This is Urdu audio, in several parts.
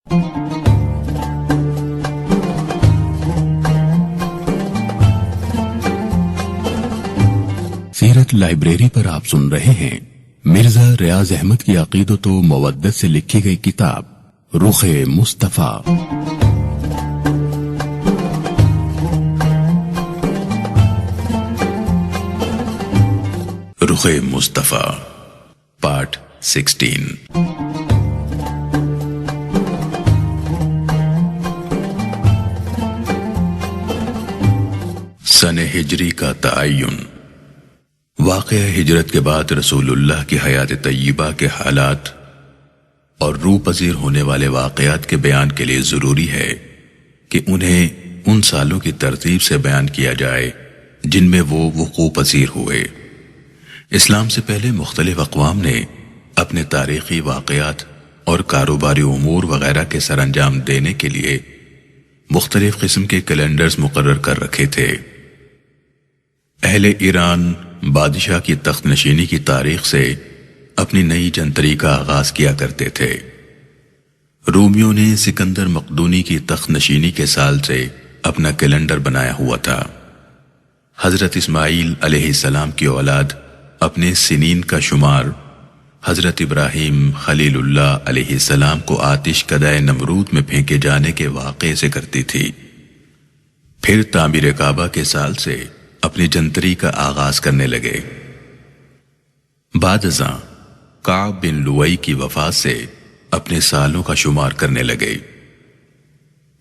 سیرت لائبریری پر آپ سن رہے ہیں مرزا ریاض احمد کی عقیدت و مودت سے لکھی گئی کتاب رخ مصطفیٰ۔ رخ مصطفیٰ پارٹ 16۔ سن ہجری کا تعین۔ واقعہ ہجرت کے بعد رسول اللہ کی حیات طیبہ کے حالات اور روح پذیر ہونے والے واقعات کے بیان کے لیے ضروری ہے کہ انہیں ان سالوں کی ترتیب سے بیان کیا جائے جن میں وہ وقوع پذیر ہوئے۔ اسلام سے پہلے مختلف اقوام نے اپنے تاریخی واقعات اور کاروباری امور وغیرہ کے سر انجام دینے کے لیے مختلف قسم کے کیلنڈرز مقرر کر رکھے تھے۔ اہل ایران بادشاہ کی تخت نشینی کی تاریخ سے اپنی نئی جنتری کا آغاز کیا کرتے تھے۔ رومیوں نے سکندر مقدونی کی تخت نشینی کے سال سے اپنا کیلنڈر بنایا ہوا تھا۔ حضرت اسماعیل علیہ السلام کی اولاد اپنے سنین کا شمار حضرت ابراہیم خلیل اللہ علیہ السلام کو آتش کدہ نمرود میں پھینکے جانے کے واقعے سے کرتی تھی۔ پھر تعمیر کعبہ کے سال سے اپنی جنتری کا آغاز کرنے لگے۔ بعد ازاں کعب بن لوئی کی وفات سے اپنے سالوں کا شمار کرنے لگے۔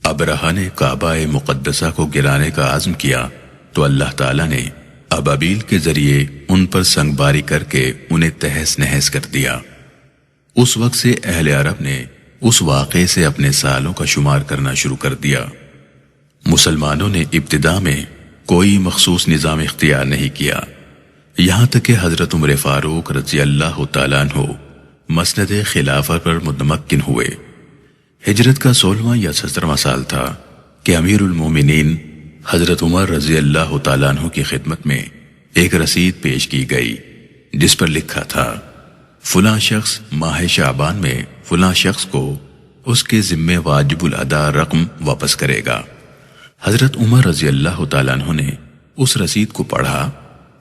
ابرہہ نے کعبہ مقدسہ کو گرانے کا عزم کیا تو اللہ تعالیٰ نے ابابیل کے ذریعے ان پر سنگ باری کر کے انہیں تہس نہس کر دیا۔ اس وقت سے اہل عرب نے اس واقعے سے اپنے سالوں کا شمار کرنا شروع کر دیا۔ مسلمانوں نے ابتدا میں کوئی مخصوص نظام اختیار نہیں کیا، یہاں تک کہ حضرت عمر فاروق رضی اللہ تعالیٰ عنہ مسند خلافت پر متمکن ہوئے۔ ہجرت کا 16واں یا 17واں سال تھا کہ امیر المومنین حضرت عمر رضی اللہ تعالیٰ عنہ کی خدمت میں ایک رسید پیش کی گئی جس پر لکھا تھا فلاں شخص ماہ شعبان میں فلاں شخص کو اس کے ذمے واجب الادا رقم واپس کرے گا۔ حضرت عمر رضی اللہ تعالیٰ عنہ نے اس رسید کو پڑھا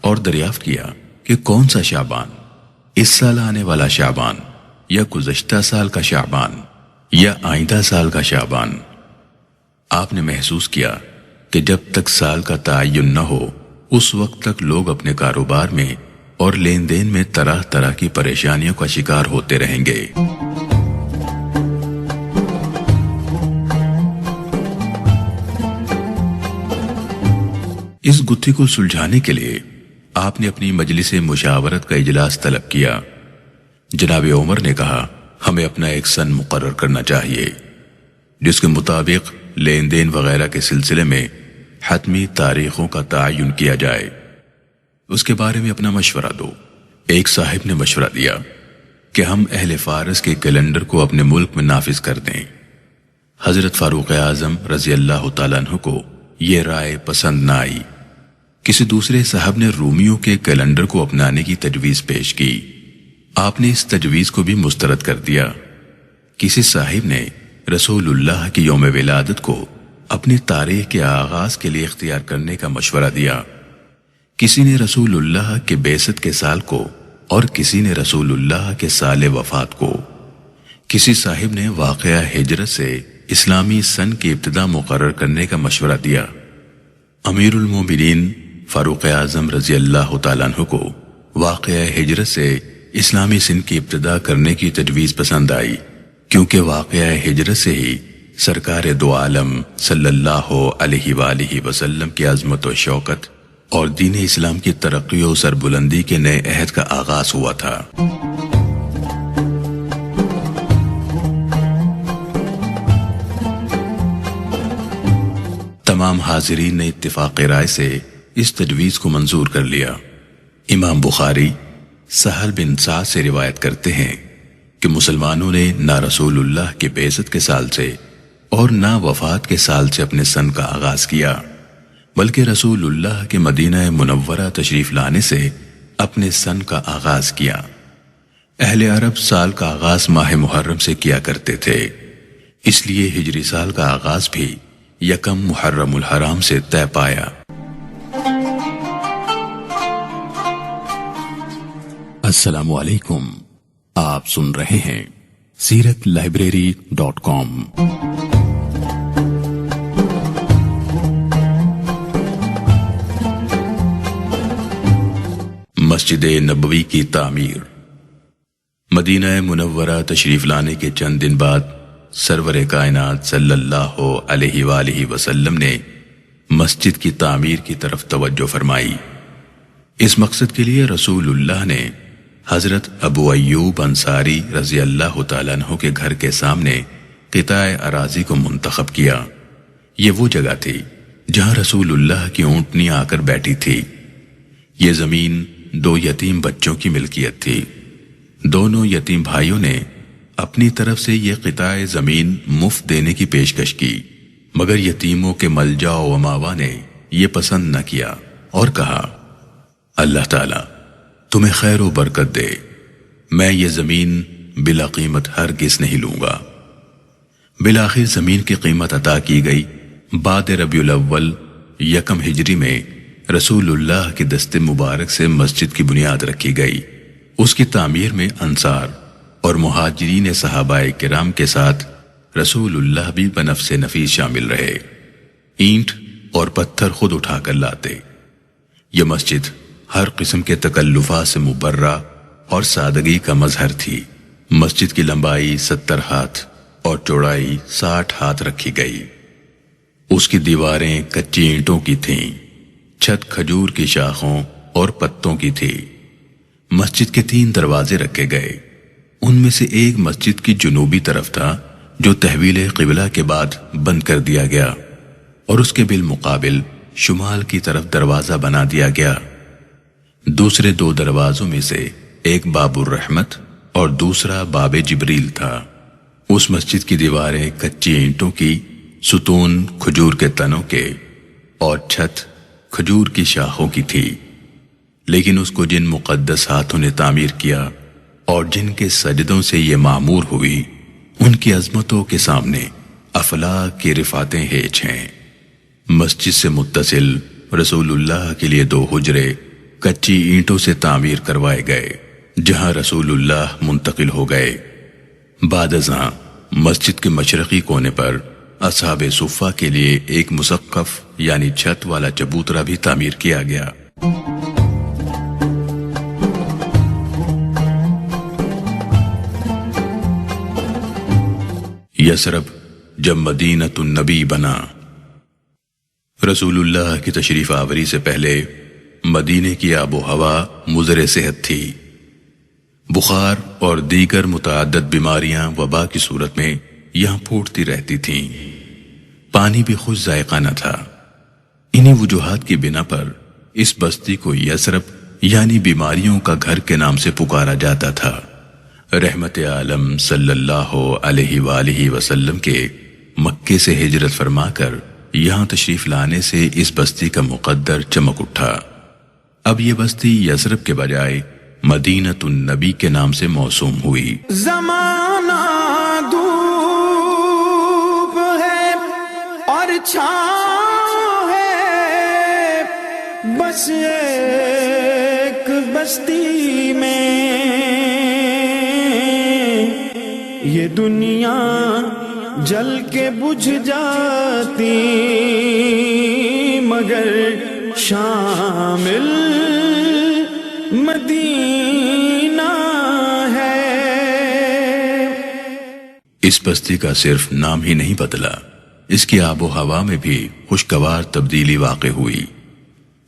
اور دریافت کیا کہ کون سا شعبان، اس سال آنے والا شعبان یا گزشتہ سال کا شعبان یا آئندہ سال کا شعبان۔ آپ نے محسوس کیا کہ جب تک سال کا تعین نہ ہو اس وقت تک لوگ اپنے کاروبار میں اور لین دین میں طرح طرح کی پریشانیوں کا شکار ہوتے رہیں گے۔ اس گتھی کو سلجھانے کے لیے آپ نے اپنی مجلس مشاورت کا اجلاس طلب کیا۔ جناب عمر نے کہا ہمیں اپنا ایک سن مقرر کرنا چاہیے جس کے مطابق لین دین وغیرہ کے سلسلے میں حتمی تاریخوں کا تعین کیا جائے، اس کے بارے میں اپنا مشورہ دو۔ ایک صاحب نے مشورہ دیا کہ ہم اہل فارس کے کیلنڈر کو اپنے ملک میں نافذ کر دیں۔ حضرت فاروق اعظم رضی اللہ تعالیٰ عنہ کو یہ رائے پسند نہ آئی۔ کسی دوسرے صاحب نے رومیوں کے کیلنڈر کو اپنانے کی تجویز پیش کی، آپ نے اس تجویز کو بھی مسترد کر دیا۔ کسی صاحب نے رسول اللہ کی یوم ولادت کو اپنی تاریخ کے آغاز کے لیے اختیار کرنے کا مشورہ دیا، کسی نے رسول اللہ کے بعثت کے سال کو اور کسی نے رسول اللہ کے سال وفات کو۔ کسی صاحب نے واقعہ ہجرت سے اسلامی سن کی ابتدا مقرر کرنے کا مشورہ دیا۔ امیر المومنین فاروق اعظم رضی اللہ تعالیٰ عنہ کو واقعہ ہجرت سے اسلامی سن کی ابتدا کرنے کی تجویز پسند آئی، کیونکہ واقعہ ہجرت سے ہی سرکار دو عالم صلی اللہ علیہ وآلہ وسلم کی عظمت و شوکت اور دین اسلام کی ترقی و سربلندی کے نئے عہد کا آغاز ہوا تھا۔ تمام حاضرین نے اتفاق رائے سے اس تجویز کو منظور کر لیا۔ امام بخاری سہل بن سعد سے روایت کرتے ہیں کہ مسلمانوں نے نہ رسول اللہ کے بعثت کے سال سے اور نہ وفات کے سال سے اپنے سن کا آغاز کیا، بلکہ رسول اللہ کے مدینہ منورہ تشریف لانے سے اپنے سن کا آغاز کیا۔ اہل عرب سال کا آغاز ماہ محرم سے کیا کرتے تھے۔ اس لیے ہجری سال کا آغاز بھی یکم محرم الحرام سے طے پایا۔ السلام علیکم، آپ سن رہے ہیں سیرت لائبریری.com۔ مسجد نبوی کی تعمیر۔ مدینہ منورہ تشریف لانے کے چند دن بعد سرور کائنات صلی اللہ علیہ وآلہ وسلم نے مسجد کی تعمیر کی طرف توجہ فرمائی۔ اس مقصد کے لیے رسول اللہ نے حضرت ابو ایوب انصاری رضی اللہ تعالیٰ عنہ کے گھر کے سامنے قطع اراضی کو منتخب کیا۔ یہ وہ جگہ تھی جہاں رسول اللہ کی اونٹنی آ کر بیٹھی تھی۔ یہ زمین 2 یتیم بچوں کی ملکیت تھی۔ دونوں یتیم بھائیوں نے اپنی طرف سے یہ قطع زمین مفت دینے کی پیشکش کی، مگر یتیموں کے ملجا و ماوا نے یہ پسند نہ کیا اور کہا، اللہ تعالیٰ تمہیں خیر و برکت دے، میں یہ زمین بلا قیمت ہرگز نہیں لوں گا۔ بالآخر زمین کی قیمت عطا کی گئی۔ بعد ربیع الاول یکم ہجری میں رسول اللہ کے دست مبارک سے مسجد کی بنیاد رکھی گئی۔ اس کی تعمیر میں انصار اور مہاجرین صحابہ کرام کے ساتھ رسول اللہ بھی بنفس نفیس شامل رہے۔ اینٹ اور پتھر خود اٹھا کر لاتے۔ یہ مسجد ہر قسم کے تکلفات سے مبرہ اور سادگی کا مظہر تھی۔ مسجد کی لمبائی 70 ہاتھ اور چوڑائی 60 ہاتھ رکھی گئی۔ اس کی دیواریں کچی اینٹوں کی تھیں، چھت کھجور کی شاخوں اور پتوں کی تھی۔ مسجد کے 3 دروازے رکھے گئے۔ ان میں سے ایک مسجد کی جنوبی طرف تھا جو تحویل قبلہ کے بعد بند کر دیا گیا، اور اس کے بالمقابل شمال کی طرف دروازہ بنا دیا گیا۔ دوسرے 2 دروازوں میں سے ایک باب الرحمت اور دوسرا باب جبریل تھا۔ اس مسجد کی دیواریں کچی اینٹوں کی، ستون کھجور کے تنوں کے اور چھت کھجور کی شاخوں کی تھی، لیکن اس کو جن مقدس ہاتھوں نے تعمیر کیا اور جن کے سجدوں سے یہ معمور ہوئی، ان کی عظمتوں کے سامنے افلاک کی رفعتیں ہیچ ہیں۔ مسجد سے متصل رسول اللہ کے لیے 2 حجرے کچی اینٹوں سے تعمیر کروائے گئے، جہاں رسول اللہ منتقل ہو گئے۔ بعد ازاں مسجد کے مشرقی کونے پر اصحاب صفہ کے لیے ایک مسقف یعنی چھت والا چبوترا بھی تعمیر کیا گیا۔ یثرب جب مدینۃ النبی بنا۔ رسول اللہ کی تشریف آوری سے پہلے مدینے کی آب و ہوا مضر صحت تھی۔ بخار اور دیگر متعدد بیماریاں وبا کی صورت میں یہاں پھوٹتی رہتی تھیں۔ پانی بھی خوش ذائقہ نہ تھا۔ انہی وجوہات کی بنا پر اس بستی کو یثرب یعنی بیماریوں کا گھر کے نام سے پکارا جاتا تھا۔ رحمت عالم صلی اللہ علیہ وآلہ وسلم کے مکے سے ہجرت فرما کر یہاں تشریف لانے سے اس بستی کا مقدر چمک اٹھا۔ اب یہ بستی یثرب کے بجائے مدینۃ النبی کے نام سے موسوم ہوئی۔ زمانہ دھوپ ہے اور چھاؤں ہے، بس ایک بستی میں یہ دنیا جل کے بجھ جاتی، مگر شامل مدینہ ہے۔ اس بستی کا صرف نام ہی نہیں بدلا، اس کی آب و ہوا میں بھی خوشگوار تبدیلی واقع ہوئی۔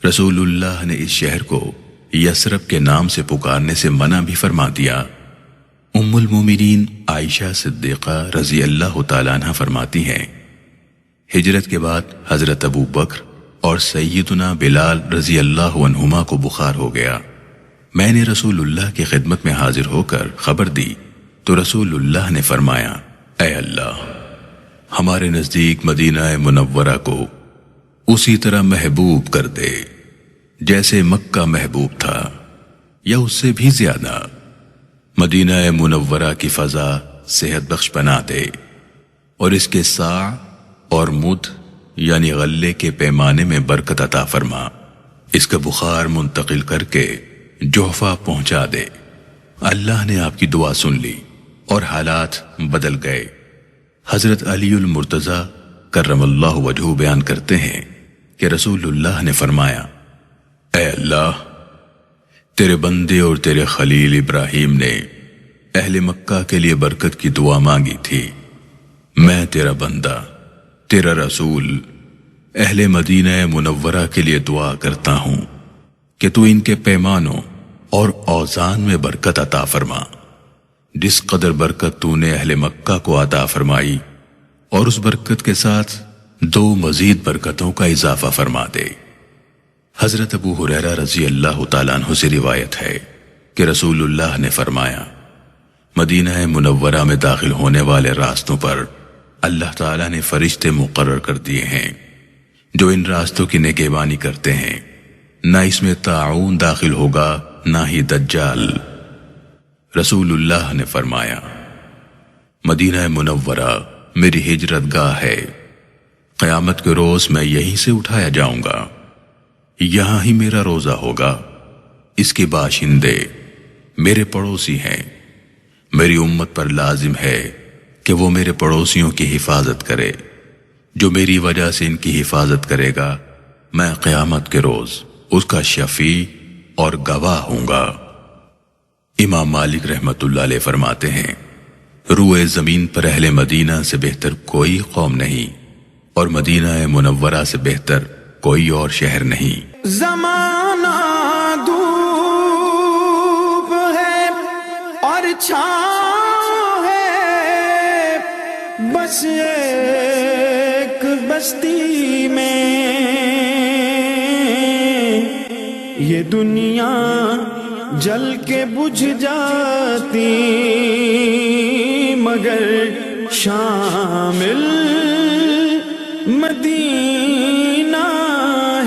رسول اللہ نے اس شہر کو یثرب کے نام سے پکارنے سے منع بھی فرما دیا۔ ام المومنین عائشہ صدیقہ رضی اللہ تعالیٰ عنہ فرماتی ہیں، ہجرت کے بعد حضرت ابو بکر اور سیدنا بلال رضی اللہ عنہما کو بخار ہو گیا۔ میں نے رسول اللہ کی خدمت میں حاضر ہو کر خبر دی تو رسول اللہ نے فرمایا، اے اللہ، ہمارے نزدیک مدینہ منورہ کو اسی طرح محبوب کر دے جیسے مکہ محبوب تھا، یا اس سے بھی زیادہ۔ مدینہ منورہ کی فضا صحت بخش بنا دے۔ اور اس کے ساع اور مد یعنی غلے کے پیمانے میں برکت عطا فرما، اس کا بخار منتقل کر کے جوفہ پہنچا دے۔ اللہ نے آپ کی دعا سن لی اور حالات بدل گئے۔ حضرت علی المرتضی کرم اللہ وجہہ بیان کرتے ہیں کہ رسول اللہ نے فرمایا، اے اللہ، تیرے بندے اور تیرے خلیل ابراہیم نے اہل مکہ کے لیے برکت کی دعا مانگی تھی۔ میں تیرا بندہ، تیرا رسول، اہل مدینہ منورہ کے لیے دعا کرتا ہوں کہ تو ان کے پیمانوں اور اوزان میں برکت عطا فرما، جس قدر برکت تو نے اہل مکہ کو عطا فرمائی، اور اس برکت کے ساتھ 2 مزید برکتوں کا اضافہ فرما دے۔ حضرت ابو ہریرہ رضی اللہ تعالیٰ عنہ سے روایت ہے کہ رسول اللہ نے فرمایا، مدینہ منورہ میں داخل ہونے والے راستوں پر اللہ تعالیٰ نے فرشتے مقرر کر دیے ہیں جو ان راستوں کی نگہبانی کرتے ہیں، نہ اس میں طاعون داخل ہوگا نہ ہی دجال۔ رسول اللہ نے فرمایا، مدینہ منورہ میری ہجرت گاہ ہے، قیامت کے روز میں یہیں سے اٹھایا جاؤں گا، یہاں ہی میرا روزہ ہوگا، اس کے باشندے میرے پڑوسی ہیں، میری امت پر لازم ہے کہ وہ میرے پڑوسیوں کی حفاظت کرے، جو میری وجہ سے ان کی حفاظت کرے گا میں قیامت کے روز اس کا شفیع اور گواہ ہوں گا۔ امام مالک رحمت اللہ علیہ فرماتے ہیں، روئے زمین پر اہل مدینہ سے بہتر کوئی قوم نہیں، اور مدینہ منورہ سے بہتر کوئی اور شہر نہیں۔ زمانہ دھوپ ہے اور چھاؤں ہے، بس ایک بستی میں یہ دنیا جل کے بجھ جاتی، مگر شامل مدینہ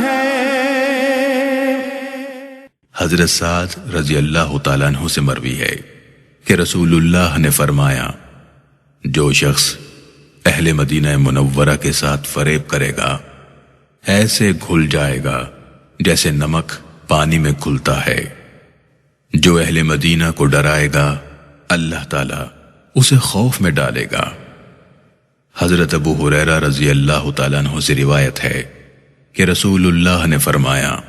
ہے۔ حضرت سعد رضی اللہ تعالیٰ عنہ سے مروی ہے کہ رسول اللہ نے فرمایا، جو شخص اہل مدینہ منورہ کے ساتھ فریب کرے گا ایسے گھل جائے گا جیسے نمک پانی میں گھلتا ہے۔ جو اہل مدینہ کو ڈرائے گا اللہ تعالیٰ اسے خوف میں ڈالے گا۔ حضرت ابو ہریرہ رضی اللہ تعالیٰ عنہ سے روایت ہے کہ رسول اللہ نے فرمایا،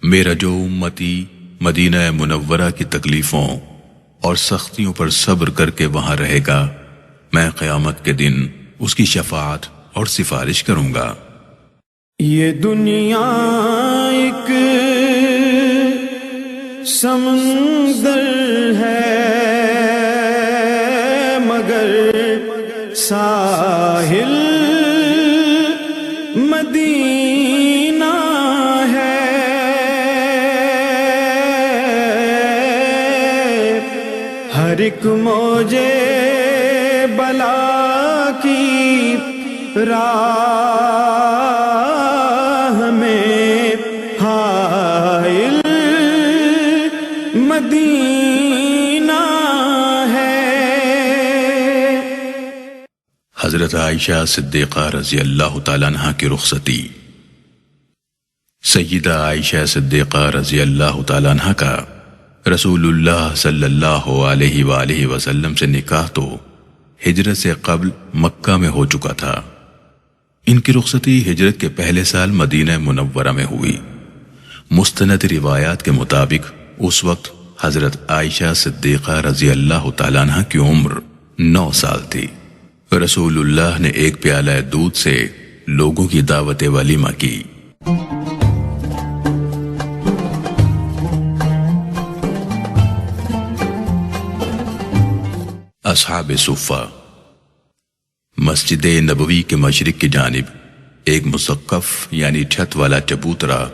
میرا جو امتی مدینہ منورہ کی تکلیفوں اور سختیوں پر صبر کر کے وہاں رہے گا، میں قیامت کے دن اس کی شفاعت اور سفارش کروں گا۔ یہ دنیا ایک سمندر ہے مگر ساحل مدینہ ہے۔ ہر ایک موجے بلا کی راہ میں حائل مدینہ ہے۔ حضرت عائشہ صدیقہ رضی اللہ تعالیٰ عنہ کی رخصتی۔ سیدہ عائشہ صدیقہ رضی اللہ تعالیٰ عنہ کا رسول اللہ صلی اللہ علیہ وآلہ وسلم سے نکاح تو ہجرت سے قبل مکہ میں ہو چکا تھا۔ ان کی رخصتی ہجرت کے پہلے سال مدینہ منورہ میں ہوئی۔ مستند روایات کے مطابق اس وقت حضرت عائشہ صدیقہ رضی اللہ تعالیٰ عنہ کی عمر 9 سال تھی۔ رسول اللہ نے ایک پیالہ دودھ سے لوگوں کی دعوت ولیمہ کی۔ اصحاب صفہ۔ مسجد نبوی کے مشرق کی جانب ایک مسقف یعنی چھت والا چبوترا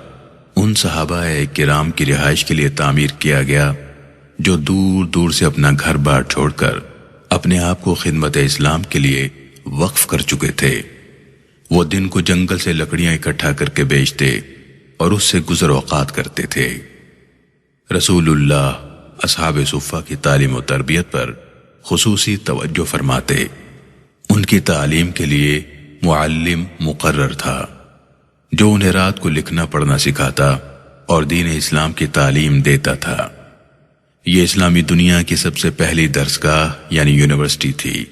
ان صحابہ کرام کی رہائش کے لیے تعمیر کیا گیا جو دور دور سے اپنا گھر بار چھوڑ کر اپنے آپ کو خدمت اسلام کے لیے وقف کر چکے تھے۔ وہ دن کو جنگل سے لکڑیاں اکٹھا کر کے بیچتے اور اس سے گزر اوقات کرتے تھے۔ رسول اللہ اصحاب صفہ کی تعلیم و تربیت پر خصوصی توجہ فرماتے ان کی تعلیم کے لیے معلم مقرر تھا جو انہیں رات کو لکھنا پڑھنا سکھاتا اور دین اسلام کی تعلیم دیتا تھا۔ یہ اسلامی دنیا کی سب سے پہلی درسگاہ یعنی یونیورسٹی تھی۔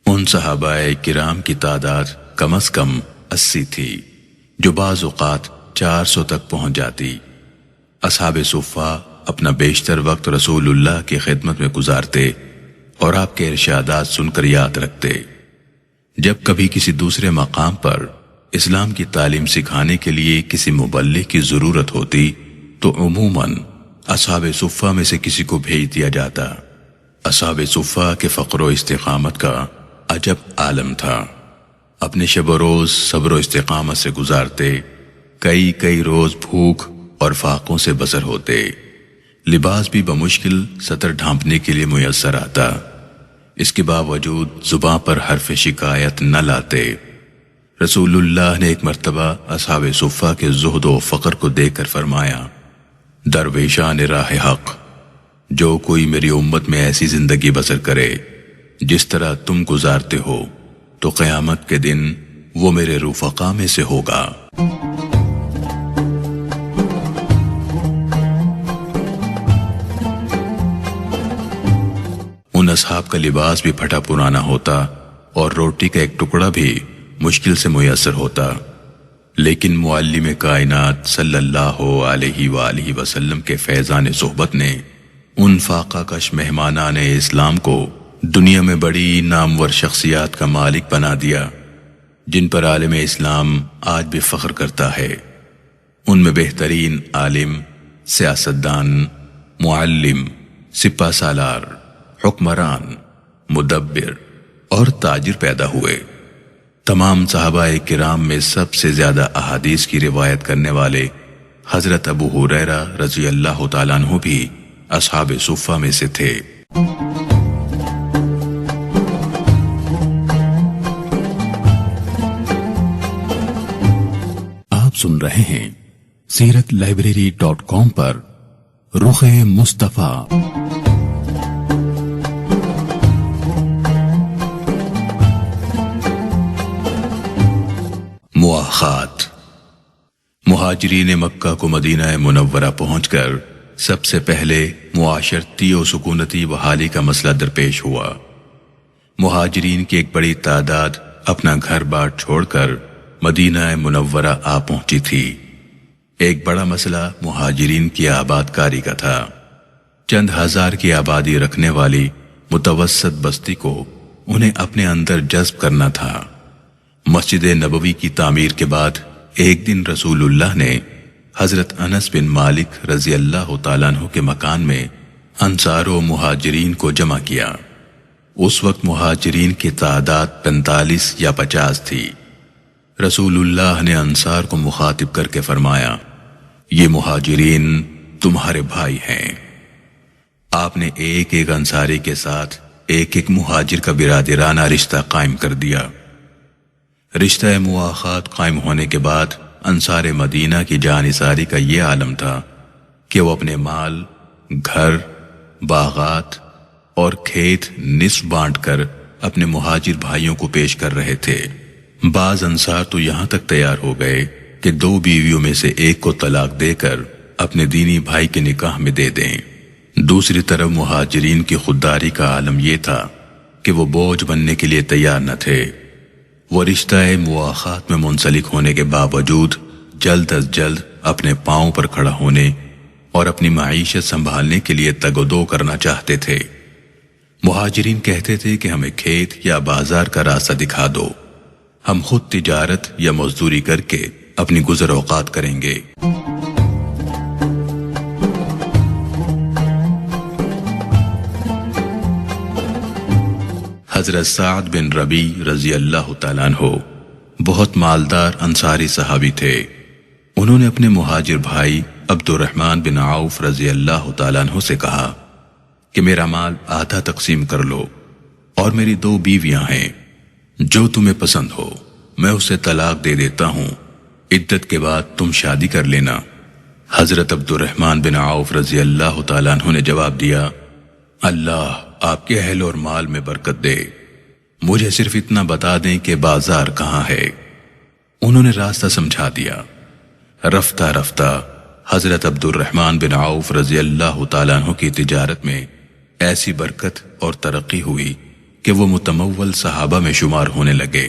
ان صحابہ کرام کی تعداد کم از کم 80 تھی جو بعض اوقات 400 تک پہنچ جاتی۔ اصحاب صفہ اپنا بیشتر وقت رسول اللہ کی خدمت میں گزارتے اور آپ کے ارشادات سن کر یاد رکھتے۔ جب کبھی کسی دوسرے مقام پر اسلام کی تعلیم سکھانے کے لیے کسی مبلغ کی ضرورت ہوتی تو عموماً اصحاب صفہ میں سے کسی کو بھیج دیا جاتا۔ اصحاب صفہ کے فقر و استقامت کا عجب عالم تھا۔ اپنے شب و روز صبر و استقامت سے گزارتے، کئی روز بھوک اور فاقوں سے بسر ہوتے۔ لباس بھی بمشکل سطر ڈھانپنے کے لیے میسر آتا، اس کے باوجود زباں پر حرف شکایت نہ لاتے۔ رسول اللہ نے ایک مرتبہ اصحاب صفہ کے زہد و فقر کو دیکھ کر فرمایا، درویشان راہ حق، جو کوئی میری امت میں ایسی زندگی بسر کرے جس طرح تم گزارتے ہو تو قیامت کے دن وہ میرے رفقا میں سے ہوگا۔ ان اصحاب کا لباس بھی پھٹا پرانا ہوتا اور روٹی کا ایک ٹکڑا بھی مشکل سے میسر ہوتا، لیکن معلم کائنات صلی اللہ علیہ وآلہ وسلم کے فیضان صحبت نے ان فاقہ کش مہمانان اسلام کو دنیا میں بڑی نامور شخصیات کا مالک بنا دیا، جن پر عالم اسلام آج بھی فخر کرتا ہے۔ ان میں بہترین عالم، سیاستدان، معلم، سپہ سالار، حکمران، مدبر اور تاجر پیدا ہوئے۔ تمام صحابہ کرام میں سب سے زیادہ احادیث کی روایت کرنے والے حضرت ابو ہریرہ رضی اللہ تعالیٰ عنہ بھی اصحاب صفہ میں سے تھے۔ آپ سن رہے ہیں سیرت لائبریری.com پر رخ مصطفیٰ۔ مواخات۔ مہاجرین مکہ کو مدینہ منورہ پہنچ کر سب سے پہلے معاشرتی و سکونتی بحالی کا مسئلہ درپیش ہوا۔ مہاجرین کی ایک بڑی تعداد اپنا گھر بار چھوڑ کر مدینہ منورہ آ پہنچی تھی۔ ایک بڑا مسئلہ مہاجرین کی آباد کاری کا تھا۔ چند ہزار کی آبادی رکھنے والی متوسط بستی کو انہیں اپنے اندر جذب کرنا تھا۔ مسجد نبوی کی تعمیر کے بعد ایک دن رسول اللہ نے حضرت انس بن مالک رضی اللہ تعالیٰ عنہ کے مکان میں انصار و مہاجرین کو جمع کیا۔ اس وقت مہاجرین کی تعداد 45 یا 50 تھی۔ رسول اللہ نے انصار کو مخاطب کر کے فرمایا، یہ مہاجرین تمہارے بھائی ہیں۔ آپ نے ایک ایک انصاری کے ساتھ ایک ایک مہاجر کا برادرانہ رشتہ قائم کر دیا۔ رشتہ مواخات قائم ہونے کے بعد انصار مدینہ کی جانثاری کا یہ عالم تھا کہ وہ اپنے مال، گھر، باغات اور کھیت نصف بانٹ کر اپنے مہاجر بھائیوں کو پیش کر رہے تھے۔ بعض انصار تو یہاں تک تیار ہو گئے کہ 2 بیویوں میں سے ایک کو طلاق دے کر اپنے دینی بھائی کے نکاح میں دے دیں۔ دوسری طرف مہاجرین کی خودداری کا عالم یہ تھا کہ وہ بوجھ بننے کے لیے تیار نہ تھے۔ وہ رشتہ مواخات میں منسلک ہونے کے باوجود جلد از جلد اپنے پاؤں پر کھڑا ہونے اور اپنی معیشت سنبھالنے کے لیے تگ و دو کرنا چاہتے تھے۔ مہاجرین کہتے تھے کہ ہمیں کھیت یا بازار کا راستہ دکھا دو، ہم خود تجارت یا مزدوری کر کے اپنی گزر اوقات کریں گے۔ حضرت سعد بن ربیع رضی اللہ تعالیٰ عنہ بہت مالدار انصاری صحابی تھے۔ انہوں نے اپنے مہاجر بھائی عبد الرحمن بن عوف رضی اللہ تعالیٰ عنہ سے کہا کہ میرا مال آدھا تقسیم کر لو، اور میری 2 بیویاں ہیں، جو تمہیں پسند ہو میں اسے طلاق دے دیتا ہوں، عدت کے بعد تم شادی کر لینا۔ حضرت عبد الرحمن بن عوف رضی اللہ تعالیٰ عنہ نے جواب دیا، اللہ آپ کے اہل اور مال میں برکت دے۔ مجھے صرف اتنا بتا دیں کہ بازار کہاں ہے۔ انہوں نے راستہ سمجھا دیا۔ رفتہ رفتہ حضرت عبد الرحمن بن عوف رضی اللہ تعالیٰ عنہ کی تجارت میں ایسی برکت اور ترقی ہوئی کہ وہ متمول صحابہ میں شمار ہونے لگے۔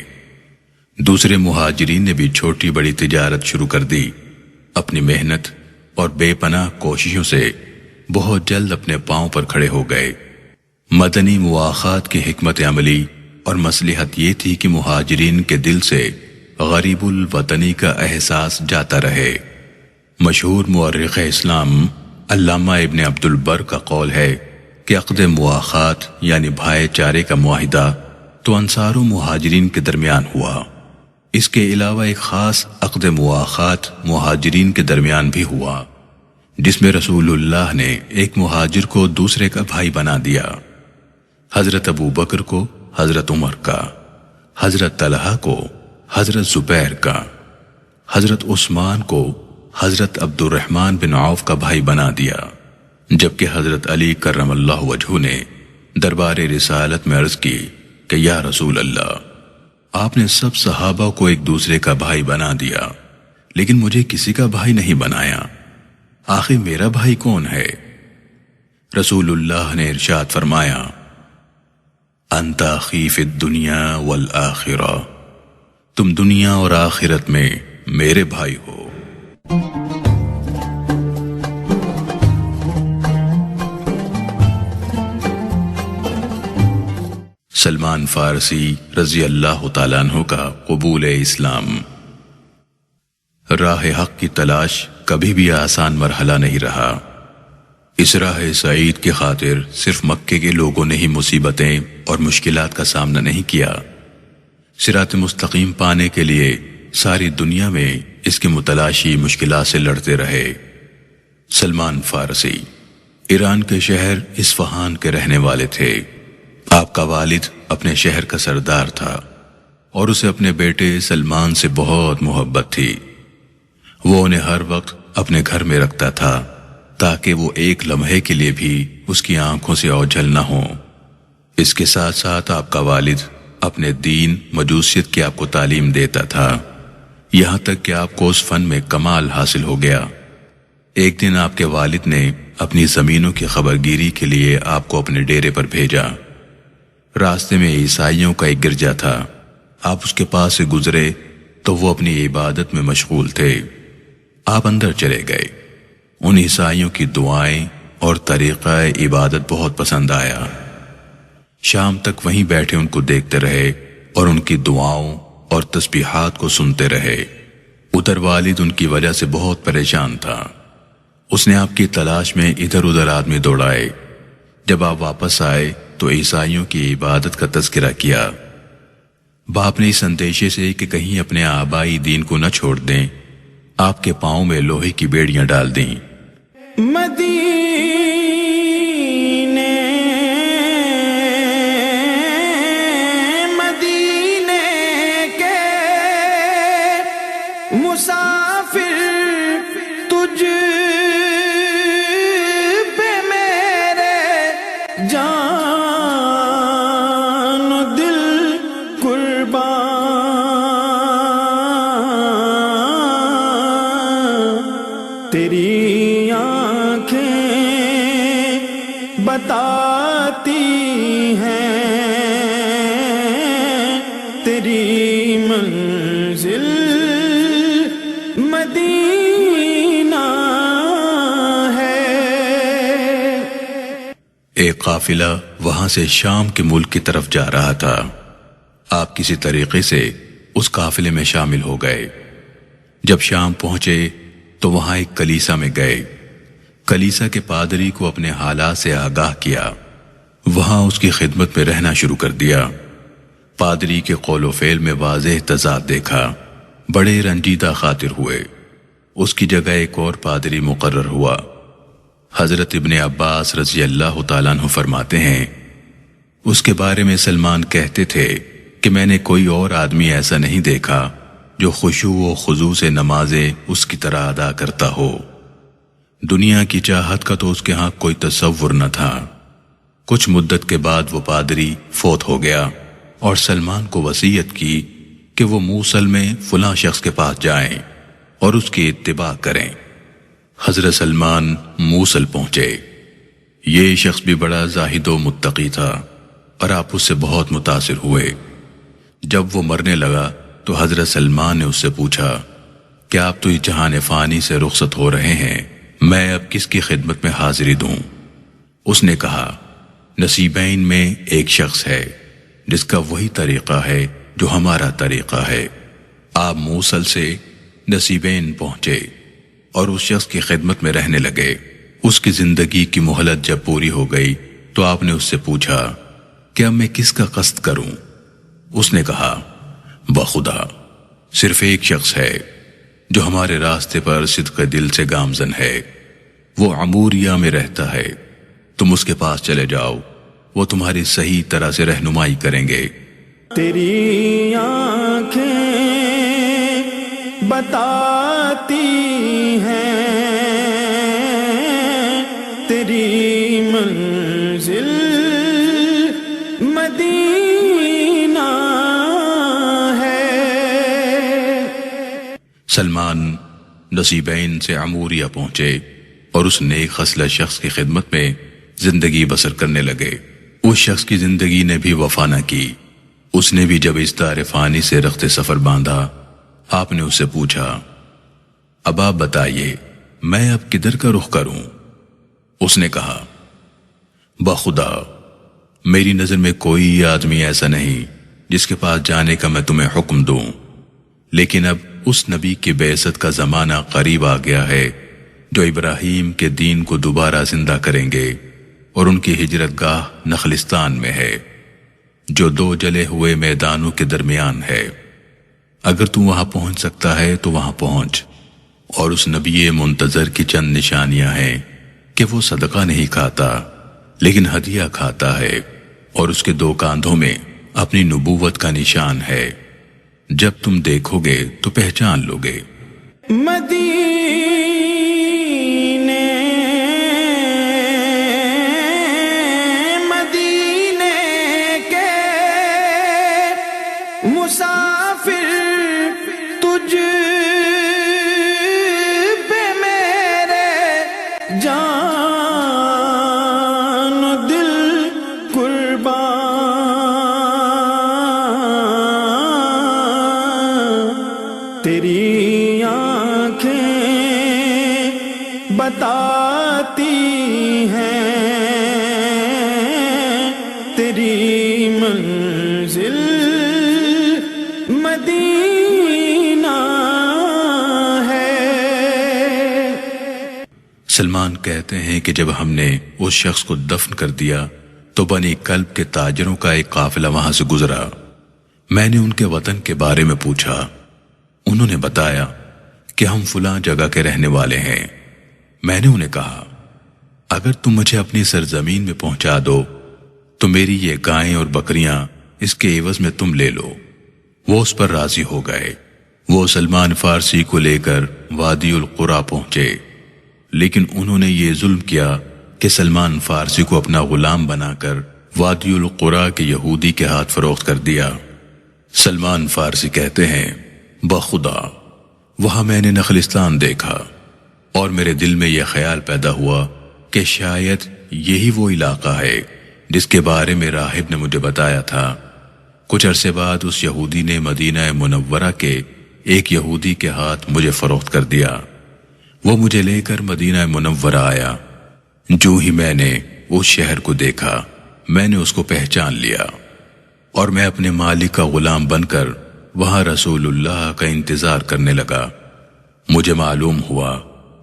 دوسرے مہاجرین نے بھی چھوٹی بڑی تجارت شروع کر دی۔ اپنی محنت اور بے پناہ کوششوں سے بہت جلد اپنے پاؤں پر کھڑے ہو گئے۔ مدنی مواخات کی حکمت عملی اور مصلحت یہ تھی کہ مہاجرین کے دل سے غریب الوطنی کا احساس جاتا رہے۔ مشہور مورخ اسلام علامہ ابن عبد البر کا قول ہے کہ عقد مواخات یعنی بھائی چارے کا معاہدہ تو انصار و مہاجرین کے درمیان ہوا۔ اس کے علاوہ ایک خاص عقد مواخات مہاجرین کے درمیان بھی ہوا، جس میں رسول اللہ نے ایک مہاجر کو دوسرے کا بھائی بنا دیا۔ حضرت ابو بکر کو حضرت عمر کا، حضرت طلحہ کو حضرت زبیر کا، حضرت عثمان کو حضرت عبد الرحمن بن عوف کا بھائی بنا دیا، جبکہ حضرت علی کرم اللہ وجہہ نے دربار رسالت میں عرض کی کہ یا رسول اللہ، آپ نے سب صحابہ کو ایک دوسرے کا بھائی بنا دیا، لیکن مجھے کسی کا بھائی نہیں بنایا، آخر میرا بھائی کون ہے؟ رسول اللہ نے ارشاد فرمایا، انت اخی فی الدنیا والآخرہ، تم دنیا اور آخرت میں میرے بھائی ہو۔ سلمان فارسی رضی اللہ تعالیٰ عنہ کا قبول اسلام۔ راہ حق کی تلاش کبھی بھی آسان مرحلہ نہیں رہا۔ اس راہ سعید کی خاطر صرف مکے کے لوگوں نے ہی مصیبتیں اور مشکلات کا سامنا نہیں کیا۔ صراط مستقیم پانے کے لیے ساری دنیا میں اس کی متلاشی مشکلات سے لڑتے رہے۔ سلمان فارسی ایران کے شہر اصفہان کے رہنے والے تھے۔ آپ کا والد اپنے شہر کا سردار تھا اور اسے اپنے بیٹے سلمان سے بہت محبت تھی۔ وہ انہیں ہر وقت اپنے گھر میں رکھتا تھا تاکہ وہ ایک لمحے کے لیے بھی اس کی آنکھوں سے اوجھل نہ ہو۔ اس کے ساتھ ساتھ آپ کا والد اپنے دین مجوسیت کی آپ کو تعلیم دیتا تھا، یہاں تک کہ آپ کو اس فن میں کمال حاصل ہو گیا۔ ایک دن آپ کے والد نے اپنی زمینوں کی خبرگیری کے لیے آپ کو اپنے ڈیرے پر بھیجا۔ راستے میں عیسائیوں کا ایک گرجا تھا۔ آپ اس کے پاس سے گزرے تو وہ اپنی عبادت میں مشغول تھے۔ آپ اندر چلے گئے۔ ان عیسائیوں کی دعائیں اور طریقہ عبادت بہت پسند آیا۔ شام تک وہیں بیٹھے ان کو دیکھتے رہے اور ان کی دعاؤں اور تسبیحات کو سنتے رہے۔ ادھر والد ان کی وجہ سے بہت پریشان تھا۔ اس نے آپ کی تلاش میں ادھر ادھر آدمی دوڑائے۔ جب آپ واپس آئے تو عیسائیوں کی عبادت کا تذکرہ کیا۔ باپ نے اس اندیشے سے کہ کہیں اپنے آبائی دین کو نہ چھوڑ دیں، آپ کے پاؤں میں لوہے کی بیڑیاں ڈال دیں۔ مدینے کے مسافر تجھ پہ میرے جان و دل قربان، تیری آنکھیں بتاتی ہیں تیری منزل مدینہ ہے۔ ایک قافلہ وہاں سے شام کے ملک کی طرف جا رہا تھا۔ آپ کسی طریقے سے اس قافلے میں شامل ہو گئے۔ جب شام پہنچے تو وہاں ایک کلیسا میں گئے۔ کلیسا کے پادری کو اپنے حالات سے آگاہ کیا، وہاں اس کی خدمت میں رہنا شروع کر دیا۔ پادری کے قول و فعل میں واضح تضاد دیکھا، بڑے رنجیدہ خاطر ہوئے۔ اس کی جگہ ایک اور پادری مقرر ہوا۔ حضرت ابن عباس رضی اللہ تعالیٰ عنہ فرماتے ہیں، اس کے بارے میں سلمان کہتے تھے کہ میں نے کوئی اور آدمی ایسا نہیں دیکھا جو خشوع و خضوع سے نمازیں اس کی طرح ادا کرتا ہو۔ دنیا کی چاہت کا تو اس کے ہاں کوئی تصور نہ تھا۔ کچھ مدت کے بعد وہ پادری فوت ہو گیا اور سلمان کو وصیت کی کہ وہ موصل میں فلاں شخص کے پاس جائیں اور اس کی اتباع کریں۔ حضرت سلمان موصل پہنچے۔ یہ شخص بھی بڑا زاہد و متقی تھا اور آپ اس سے بہت متاثر ہوئے۔ جب وہ مرنے لگا تو حضرت سلمان نے اس سے پوچھا، کیا آپ تو اس جہان فانی سے رخصت ہو رہے ہیں، میں اب کس کی خدمت میں حاضری دوں؟ اس نے کہا، نصیبین میں ایک شخص ہے جس کا وہی طریقہ ہے جو ہمارا طریقہ ہے۔ آپ موصل سے نصیبین پہنچے اور اس شخص کی خدمت میں رہنے لگے۔ اس کی زندگی کی مہلت جب پوری ہو گئی تو آپ نے اس سے پوچھا کہ اب میں کس کا قصد کروں؟ اس نے کہا، بخدا صرف ایک شخص ہے جو ہمارے راستے پر صدق دل سے گامزن ہے، وہ عموریہ میں رہتا ہے، تم اس کے پاس چلے جاؤ، وہ تمہاری صحیح طرح سے رہنمائی کریں گے۔ تیری آنکھیں بتاتی ہیں تیری منزل مدینہ ہے۔ سلمان نصیبین سے عموریہ پہنچے اور اس نیک خصلہ شخص کی خدمت میں زندگی بسر کرنے لگے۔ اس شخص کی زندگی نے بھی وفا نہ کی۔ اس نے بھی جب اس دار فانی سے رخت سفر باندھا، آپ نے اس سے پوچھا، اب آپ بتائیے میں اب کدھر کا رخ کروں؟ اس نے کہا، بخدا میری نظر میں کوئی آدمی ایسا نہیں جس کے پاس جانے کا میں تمہیں حکم دوں، لیکن اب اس نبی کی بعثت کا زمانہ قریب آ گیا ہے جو ابراہیم کے دین کو دوبارہ زندہ کریں گے، اور ان کی ہجرت گاہ نخلستان میں ہے جو دو جلے ہوئے میدانوں کے درمیان ہے۔ اگر تو وہاں پہنچ سکتا ہے تو وہاں پہنچ، اور اس نبی منتظر کی چند نشانیاں ہیں کہ وہ صدقہ نہیں کھاتا لیکن ہدیہ کھاتا ہے، اور اس کے دو کاندھوں میں اپنی نبوت کا نشان ہے، جب تم دیکھو گے تو پہچان لو گے۔ مسافر تجھ پہ میرے جان دل قربان، تیری آنکھیں بتاتی ہیں تیری منزل مدینہ ہے۔ سلمان کہتے ہیں کہ جب ہم نے اس شخص کو دفن کر دیا تو بنی کلب کے تاجروں کا ایک قافلہ وہاں سے گزرا۔ میں نے ان کے وطن کے بارے میں پوچھا، انہوں نے بتایا کہ ہم فلاں جگہ کے رہنے والے ہیں۔ میں نے انہیں کہا، اگر تم مجھے اپنی سرزمین میں پہنچا دو تو میری یہ گائیں اور بکریاں اس کے عوض میں تم لے لو۔ وہ اس پر راضی ہو گئے۔ وہ سلمان فارسی کو لے کر وادی القرا پہنچے، لیکن انہوں نے یہ ظلم کیا کہ سلمان فارسی کو اپنا غلام بنا کر وادی القرا کے یہودی کے ہاتھ فروخت کر دیا۔ سلمان فارسی کہتے ہیں، بخدا وہاں میں نے نخلستان دیکھا اور میرے دل میں یہ خیال پیدا ہوا کہ شاید یہی وہ علاقہ ہے جس کے بارے میں راہب نے مجھے بتایا تھا۔ کچھ عرصے بعد اس یہودی نے مدینہ منورہ کے ایک یہودی کے ہاتھ مجھے فروخت کر دیا۔ وہ مجھے لے کر مدینہ منورہ آیا۔ جو ہی میں نے اس شہر کو دیکھا میں نے اس کو پہچان لیا، اور میں اپنے مالک کا غلام بن کر وہاں رسول اللہ کا انتظار کرنے لگا۔ مجھے معلوم ہوا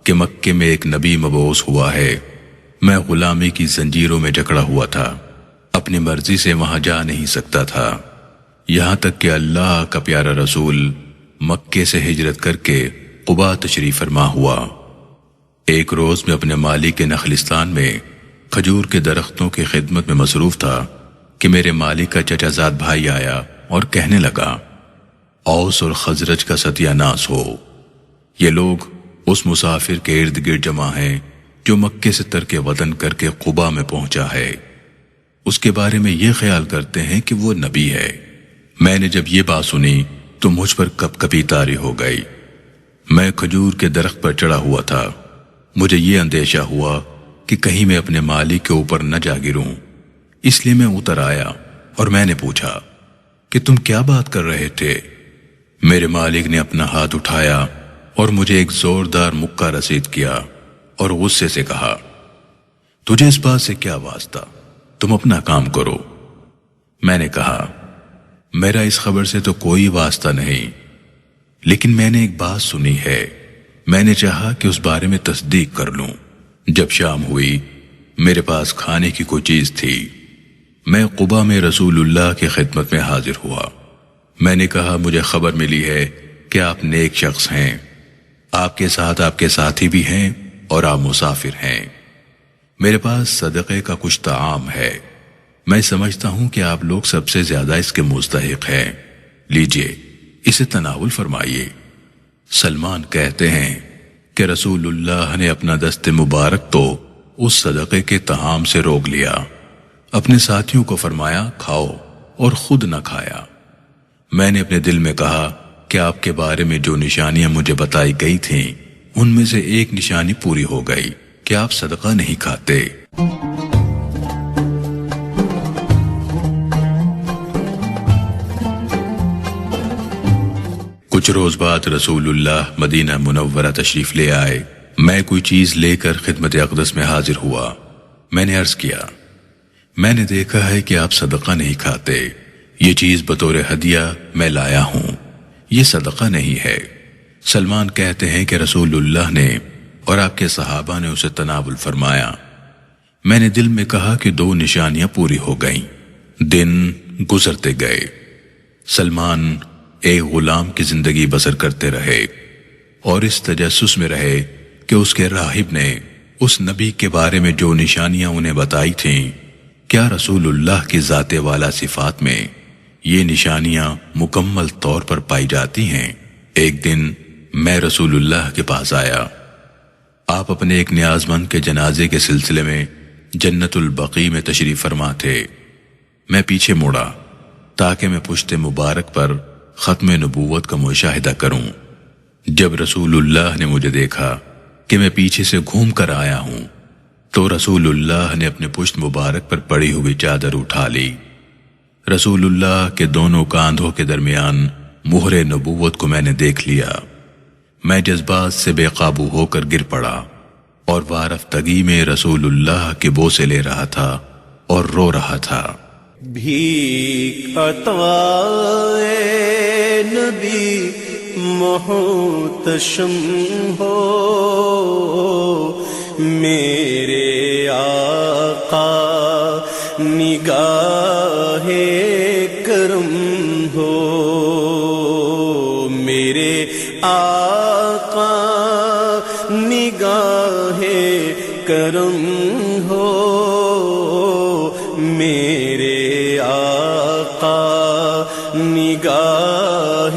کہ مکے میں ایک نبی مبعوث ہوا ہے۔ میں غلامی کی زنجیروں میں جکڑا ہوا تھا، اپنی مرضی سے وہاں جا نہیں سکتا تھا، یہاں تک کہ اللہ کا پیارا رسول مکے سے ہجرت کر کے قباء تشریف فرما ہوا۔ ایک روز میں اپنے مالک کے نخلستان میں کھجور کے درختوں کی خدمت میں مصروف تھا کہ میرے مالک کا چچا زاد بھائی آیا اور کہنے لگا، اوس اور خزرج کا ستیہ ناس ہو، یہ لوگ اس مسافر کے ارد گرد جمع ہیں جو مکے سے ترک وطن کر کے قباء میں پہنچا ہے۔ اس کے بارے میں یہ خیال کرتے ہیں کہ وہ نبی ہے۔ میں نے جب یہ بات سنی تو مجھ پر کپ کپی طاری ہو گئی۔ میں کھجور کے درخت پر چڑھا ہوا تھا۔ مجھے یہ اندیشہ ہوا کہ کہیں میں اپنے مالک کے اوپر نہ جا گروں، اس لیے میں اتر آیا اور میں نے پوچھا کہ تم کیا بات کر رہے تھے؟ میرے مالک نے اپنا ہاتھ اٹھایا اور مجھے ایک زوردار مکہ رسید کیا اور غصے سے کہا، تجھے اس بات سے کیا واسطہ؟ تم اپنا کام کرو۔ میں نے کہا، میرا اس خبر سے تو کوئی واسطہ نہیں، لیکن میں نے ایک بات سنی ہے، میں نے چاہا کہ اس بارے میں تصدیق کر لوں۔ جب شام ہوئی میرے پاس کھانے کی کوئی چیز تھی۔ میں قبا میں رسول اللہ کی خدمت میں حاضر ہوا۔ میں نے کہا، مجھے خبر ملی ہے کہ آپ نیک شخص ہیں، آپ کے ساتھ آپ کے ساتھی بھی ہیں اور آپ مسافر ہیں۔ میرے پاس صدقے کا کچھ طعام ہے، میں سمجھتا ہوں کہ آپ لوگ سب سے زیادہ اس کے مستحق ہیں، لیجئے اسے تناول فرمائیے۔ سلمان کہتے ہیں کہ رسول اللہ نے اپنا دست مبارک تو اس صدقے کے طعام سے روک لیا، اپنے ساتھیوں کو فرمایا کھاؤ اور خود نہ کھایا۔ میں نے اپنے دل میں کہا کہ آپ کے بارے میں جو نشانیاں مجھے بتائی گئی تھیں ان میں سے ایک نشانی پوری ہو گئی کہ آپ صدقہ نہیں کھاتے۔ کچھ روز بعد رسول اللہ مدینہ منورہ تشریف لے آئے۔ میں کوئی چیز لے کر خدمت اقدس میں حاضر ہوا۔ میں نے عرض کیا، میں نے دیکھا ہے کہ آپ صدقہ نہیں کھاتے، یہ چیز بطور ہدیہ میں لایا ہوں، یہ صدقہ نہیں ہے۔ سلمان کہتے ہیں کہ رسول اللہ نے اور آپ کے صحابہ نے اسے تناول فرمایا۔ میں نے دل میں کہا کہ 2 نشانیاں پوری ہو گئیں۔ دن گزرتے گئے، سلمان ایک غلام کی زندگی بسر کرتے رہے اور اس تجسس میں رہے کہ اس کے راہب نے اس نبی کے بارے میں جو نشانیاں انہیں بتائی تھیں، کیا رسول اللہ کی ذات والا صفات میں یہ نشانیاں مکمل طور پر پائی جاتی ہیں۔ ایک دن میں رسول اللہ کے پاس آیا، آپ اپنے ایک نیاز مند کے جنازے کے سلسلے میں جنت البقیع میں تشریف فرما تھے۔ میں پیچھے مڑا تاکہ میں پشت مبارک پر ختم نبوت کا مشاہدہ کروں۔ جب رسول اللہ نے مجھے دیکھا کہ میں پیچھے سے گھوم کر آیا ہوں تو رسول اللہ نے اپنے پشت مبارک پر پڑی ہوئی چادر اٹھا لی۔ رسول اللہ کے دونوں کاندھوں کے درمیان مہر نبوت کو میں نے دیکھ لیا۔ میں جذبات سے بے قابو ہو کر گر پڑا اور وارفتگی میں رسول اللہ کے بوسے لے رہا تھا اور رو رہا تھا۔ بھیک عطا اے نبی محتشم ہو، میرے آقا نگاہ کرم ہو، میرے آقا نگاہ کرم ہو، میرے آقا نگاہ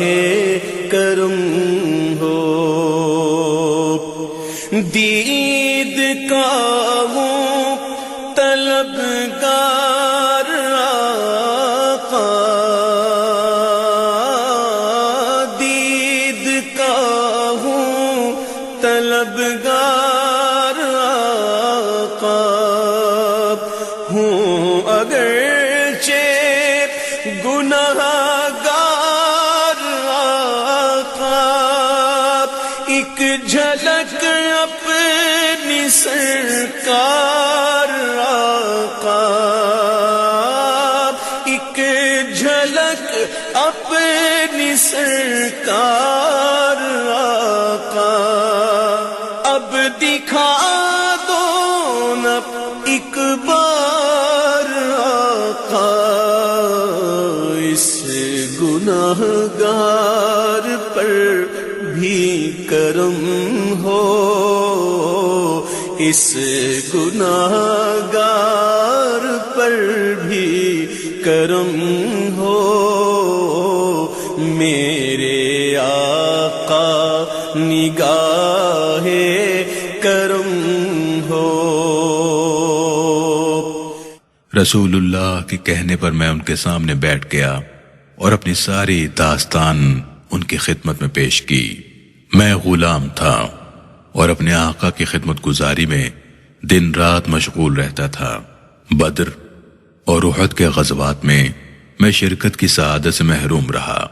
کرم ہو، دید کا ہوں طلبگار آقا، دید کا ہوں طلبگار آقا، ہوں اگرچہ گناہ گار آقا، ایک جھلک اپنی سرکار آقا، ایک جھلک اپنی سرکار آقا، اب دکھا دو نا ایک بار آقا، اس گناہ گار پر بھی کرم ہو، اس گناہ گار پر بھی کرم ہو، میرے آقا نگاہ کرم ہو۔ رسول اللہ کے کہنے پر میں ان کے سامنے بیٹھ گیا اور اپنی ساری داستان ان کی خدمت میں پیش کی۔ میں غلام تھا اور اپنے آقا کی خدمت گزاری میں دن رات مشغول رہتا تھا۔ بدر اور احد کے غزوات میں میں شرکت کی سعادت سے محروم رہا۔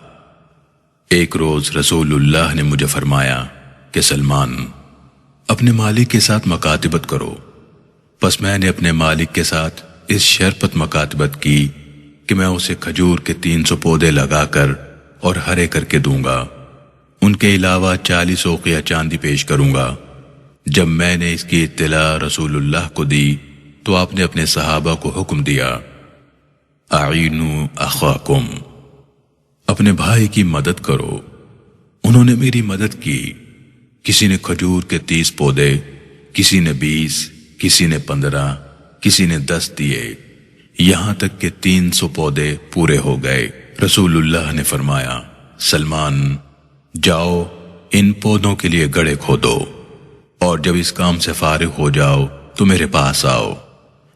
ایک روز رسول اللہ نے مجھے فرمایا کہ سلمان، اپنے مالک کے ساتھ مکاتبت کرو۔ پس میں نے اپنے مالک کے ساتھ اس شرط پر مکاتبت کی کہ میں اسے کھجور کے 300 پودے لگا کر اور ہرے کر کے دوں گا، ان کے علاوہ 40 اوقیہ چاندی پیش کروں گا۔ جب میں نے اس کی اطلاع رسول اللہ کو دی تو آپ نے اپنے صحابہ کو حکم دیا، اعینوا اخاکم، اپنے بھائی کی مدد کرو۔ انہوں نے میری مدد کی۔ کسی نے کھجور کے 30 پودے، کسی نے 20، کسی نے 15، کسی نے 10 دیے، یہاں تک کہ 300 پودے پورے ہو گئے۔ رسول اللہ نے فرمایا، سلمان، جاؤ ان پودوں کے لیے گڑھے کھودو، اور جب اس کام سے فارغ ہو جاؤ تو میرے پاس آؤ،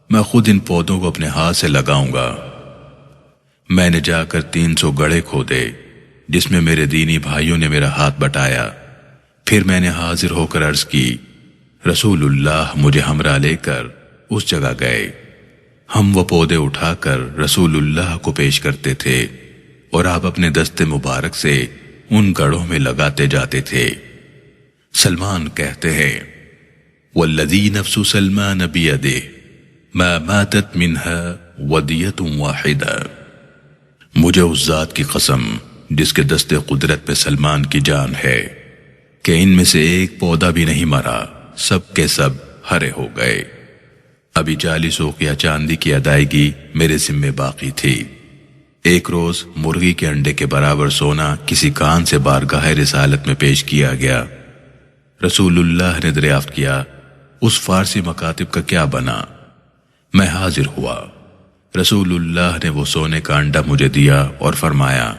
میں خود ان پودوں کو اپنے ہاتھ سے لگاؤں گا۔ میں نے جا کر 300 گڑھے کھودے، جس میں میرے دینی بھائیوں نے میرا ہاتھ بٹایا۔ پھر میں نے حاضر ہو کر عرض کی، رسول اللہ مجھے ہمراہ لے کر اس جگہ گئے۔ ہم وہ پودے اٹھا کر رسول اللہ کو پیش کرتے تھے اور آپ اپنے دست مبارک سے ان گڑھوں میں لگاتے جاتے تھے۔ سلمان کہتے ہیں، والذی نفس سلمان بیدہ ما ماتت منها ودیۃ واحدہ، مجھے اس ذات کی قسم جس کے دست قدرت پہ سلمان کی جان ہے کہ ان میں سے ایک پودا بھی نہیں مرا، سب کے سب ہرے ہو گئے۔ ابھی 40 اوقیہ چاندی کی ادائیگی میرے ذمے باقی تھی۔ ایک روز مرغی کے انڈے کے برابر سونا کسی کان سے بارگاہ رسالت میں پیش کیا گیا۔ رسول اللہ نے دریافت کیا، اس فارسی مکاتب کا کیا بنا؟ میں حاضر ہوا۔ رسول اللہ نے وہ سونے کا انڈا مجھے دیا اور فرمایا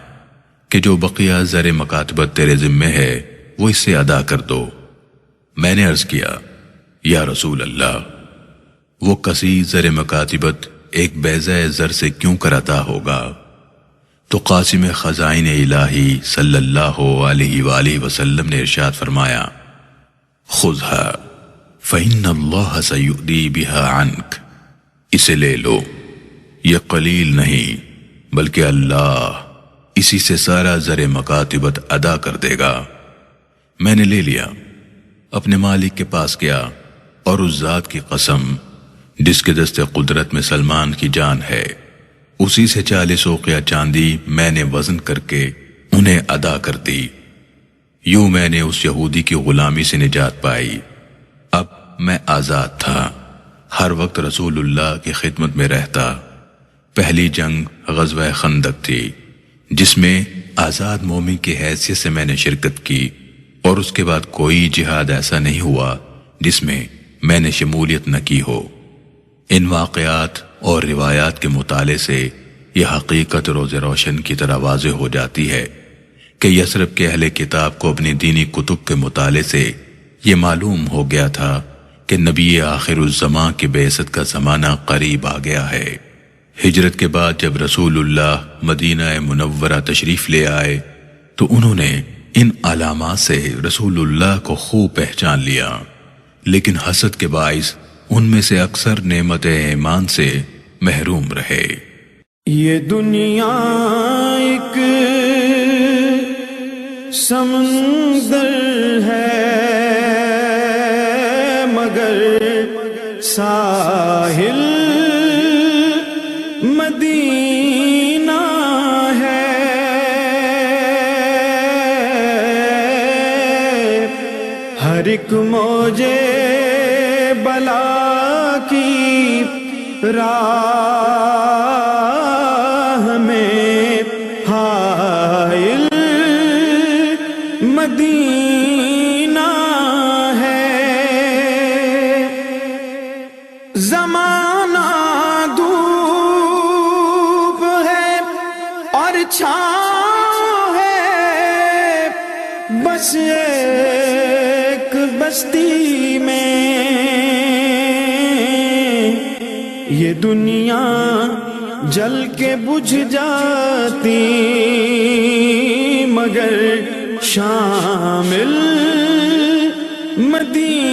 کہ جو بقیہ زر مکاتبت تیرے ذمے ہے وہ اس سے ادا کر دو۔ میں نے عرض کیا، یا رسول اللہ، وہ کثیر زر مکاتبت ایک بیضہ زر سے کیوں کر عطا ہوگا؟ تو قاسم خزائن الہی صلی اللہ علیہ وآلہ وسلم نے ارشاد فرمایا، خذها فإن اللہ سیؤدی بها عنک، اسے لے لو، یہ قلیل نہیں بلکہ اللہ اسی سے سارا زر مکاتبت ادا کر دے گا۔ میں نے لے لیا، اپنے مالک کے پاس گیا، اور اس ذات کی قسم جس کے دست قدرت میں سلمان کی جان ہے، اسی سے 40 اوقیہ چاندی میں نے وزن کر کے انہیں ادا کر دی۔ یوں میں نے اس یہودی کی غلامی سے نجات پائی۔ اب میں آزاد تھا، ہر وقت رسول اللہ کی خدمت میں رہتا۔ پہلی جنگ غزوہ خندق تھی، جس میں آزاد مومن کی حیثیت سے میں نے شرکت کی، اور اس کے بعد کوئی جہاد ایسا نہیں ہوا جس میں میں نے شمولیت نہ کی ہو۔ ان واقعات اور روایات کے مطالعے سے یہ حقیقت روز روشن کی طرح واضح ہو جاتی ہے کہ یثرب کے اہل کتاب کو اپنی دینی کتب کے مطالعے سے یہ معلوم ہو گیا تھا کہ نبی آخر الزماں کی بعثت کا زمانہ قریب آ گیا ہے۔ ہجرت کے بعد جب رسول اللہ مدینہ منورہ تشریف لے آئے تو انہوں نے ان علامات سے رسول اللہ کو خوب پہچان لیا، لیکن حسد کے باعث ان میں سے اکثر نعمت ایمان سے محروم رہے۔ یہ دنیا ایک سمندر ہے مگر ساحل مدینہ ہے، ہر ایک موجے بلا کی راہ میں حائل مدینہ ہے۔ زمانہ دھوپ ہے اور چھاؤں ہے، بس ایک بستی میں یہ دنیا جل کے بجھ جاتی مگر شامل مدینہ